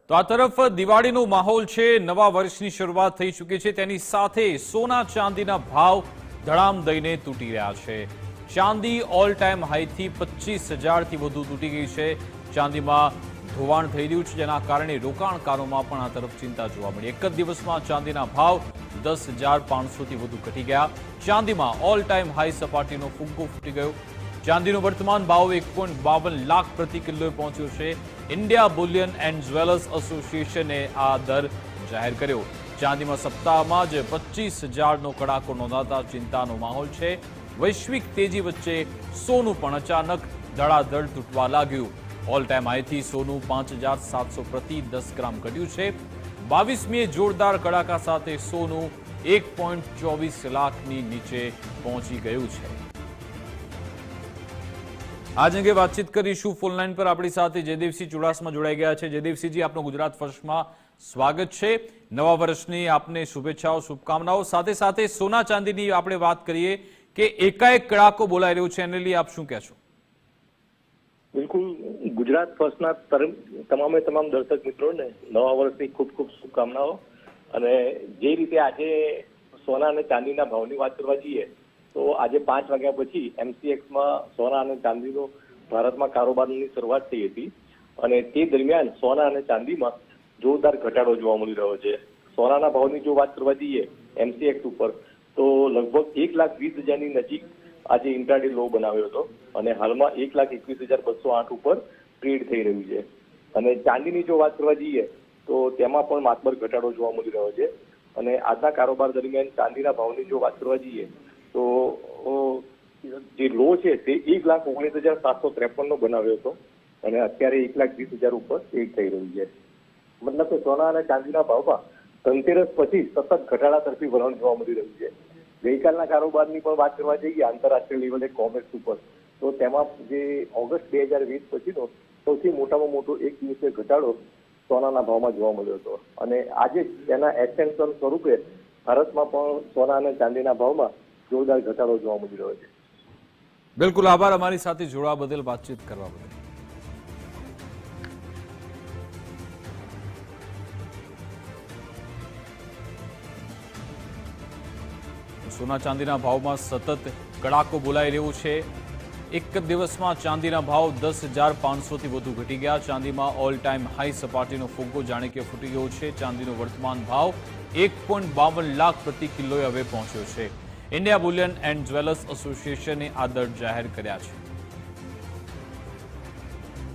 તો આ તરફ દિવાળીનો માહોલ છે, નવા વર્ષની શરૂઆત થઈ ચૂકી છે, તેની સાથે સોના ચાંદીના ભાવ ધડામ દઈને તૂટી રહ્યા છે। ચાંદી ઓલ ટાઈમ હાઈથી 25,000થી વધુ તૂટી ગઈ છે। ચાંદીમાં ધોવાણ થઈ રહ્યું છે, જેના કારણે રોકાણકારોમાં પણ આ તરફ ચિંતા જોવા મળી। એક જ દિવસમાં ચાંદીના ભાવ 10,500થી વધુ ઘટી ગયા। ચાંદીમાં ઓલ ટાઈમ હાઈ સપાટીનો ફુગ્ગો ફૂટી ગયો। ચાંદીનો વર્તમાન ભાવ 1.52 લાખ પ્રતિ કિલોએ પહોંચ્યો છે। ઇન્ડિયા બુલિયન એન્ડ જ્વેલર્સ એસોસિએશને આ દર જાહેર કર્યો। ચાંદીમાં સપ્તાહમાં જ 25,000નો કડાકો નોંધાતા ચિંતાનો માહોલ છે। વૈશ્વિક તેજી વચ્ચે સોનું પણ અચાનક ધડાધડ તૂટવા લાગ્યું। ઓલ ટાઈમ હાઈથી સોનું 5,700 પ્રતિ 10 ગ્રામ ઘટ્યું છે। 22મીએ જોરદાર કડાકા સાથે સોનું 1.24 લાખની નીચે પહોંચી ગયું છે। આજ અંગે વાતચીત કરીશું। ફોન લાઈન પર આપણી સાથે જયદેવસિંહ ચુડાસમા જોડાઈ ગયા છે। જયદેવસિંહજી, આપનું ગુજરાત ફર્સ્ટમાં સ્વાગત છે। નવા વર્ષની આપને શુભેચ્છાઓ, શુભકામનાઓ। સાથે સાથે સોના ચાંદીની આપણે વાત કરીએ કે એકાએક કડાકો બોલાઈ રહ્યો છે, એને લઈ આપ શું કહેશો? બિલકુલ, ગુજરાત ફર્સ્ટના તમામે તમામ દર્શક મિત્રોને નવા વર્ષની ખૂબ ખૂબ શુભકામનાઓ। અને જે રીતે આજે સોના અને ચાંદીના ભાવની વાત કરવા જઈએ તો આજે 5 વાગ્યા પછી MCXમાં સોના અને ચાંદીનો ભારતમાં કારોબારની શરૂઆત થઈ હતી અને તે દરમિયાન સોના અને ચાંદીમાં જોરદાર ઘટાડો જોવા મળી રહ્યો છે। સોનાના ભાવની જો વાત કરવા જઈએ MCX ઉપર તો લગભગ 1,20,000ની નજીક આજે ઇન્ટ્રાડે લો બનાવ્યો હતો અને હાલમાં 1,21,208 ઉપર ટ્રેડ થઈ રહ્યું છે। અને ચાંદીની જો વાત કરવા જઈએ તો તેમાં પણ માતબર ઘટાડો જોવા મળી રહ્યો છે અને આજના કારોબાર દરમિયાન ચાંદીના ભાવની જો વાત કરવા જઈએ તો જે લો છે તે 1,19,753નો બનાવ્યો હતો અને અત્યારે 1,20,000 ઉપર ટ્રેડ થઈ રહ્યું છે। મતલબ કે સોના અને ચાંદીના ભાવમાં ધનતેરસ પછી સતત ઘટાડા તરફી વલણ જોવા મળી રહ્યું છે। ગઈકાલના કારોબારની પણ વાત કરવા જઈએ આંતરરાષ્ટ્રીય લેવલે કોમેક્સ ઉપર તો તેમાં જે ઓગસ્ટ 2020 પછીનો સૌથી મોટામાં મોટો એક દિવસીય ઘટાડો સોનાના ભાવમાં જોવા મળ્યો હતો અને આજે તેના એક્સટેન્શન સ્વરૂપે ભારતમાં પણ સોના અને ચાંદીના ભાવમાં જોરદાર ઘટાડો જોવા મળી રહ્યો છે। બિલકુલ, આભાર અમારી સાથે જોડાવા બદલ, વાતચીત કરવા બદલ। સોના ચાંદીના ભાવમાં સતત કડાકો બોલાઈ રહ્યો છે। એક જ દિવસમાં ચાંદીના ભાવ 10,500થી વધુ ઘટી ગયા। ચાંદીમાં ઓલ ટાઈમ હાઈ સપાટીનો ફુગ્ગો જાણે કે ફૂટી ગયો છે। ચાંદીનો વર્તમાન ભાવ 1.52 લાખ પ્રતિ કિલોએ હવે પહોંચ્યો છે। ઇન્ડિયા બુલિયન એન્ડ જ્વેલર્સ એસોસિએશને આ દર જાહેર કર્યા છે।